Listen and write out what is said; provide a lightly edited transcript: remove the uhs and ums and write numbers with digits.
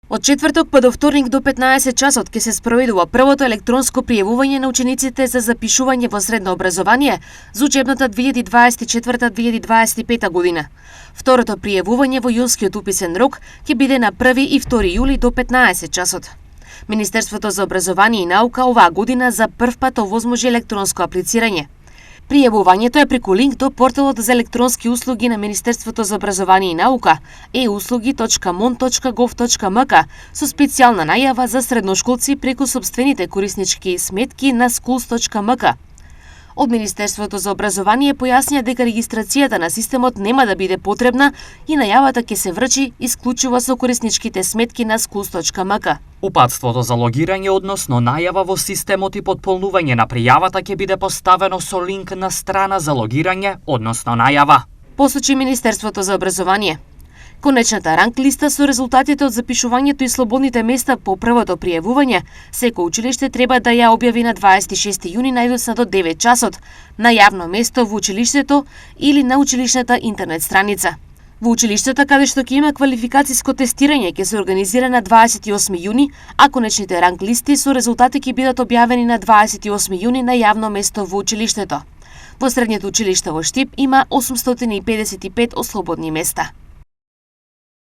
Од четврток па до вторник до 15 часот ќе се спроведува првото електронско пријавување на учениците за запишување во средно образование за учебната 2024-2025 година. Второто пријавување во јунскиот уписен рок ќе биде на 1 и 2 јули до 15 часот. Министерството за образование и наука оваа година за прв пат овозможи електронско аплицирање. Пријавувањето е преку линк до порталот за електронски услуги на Министерството за образование и наука euslugi.mon.gov.mk со специјална најава за средношколци преку сопствените кориснички сметки на schools.mk. Од Министерството за образование појаснија дека регистрацијата на системот нема да биде потребна и најавата ќе се врчи исклучиво со корисничките сметки на schools.mk. Упатството за логирање, односно најава во системот и потполнување на пријавата ќе биде поставено со линк на страна за логирање, односно најава, посочи Министерството за образование. Конечната ранг листа со резултатите од запишувањето и слободните места по првото пријавување, секој училиште треба да ја објави на 26 јуни најдоцна до 9 часот, на јавно место во училиштето или на училишната интернет страница. Во училиштата каде што ќе има квалификациско тестирање ќе се организира на 28 јуни, а конечните ранг листи со резултати ќе бидат објавени на 28 јуни на јавно место во училиштето. Во средниот училиште во Штип има 855 ослободни места.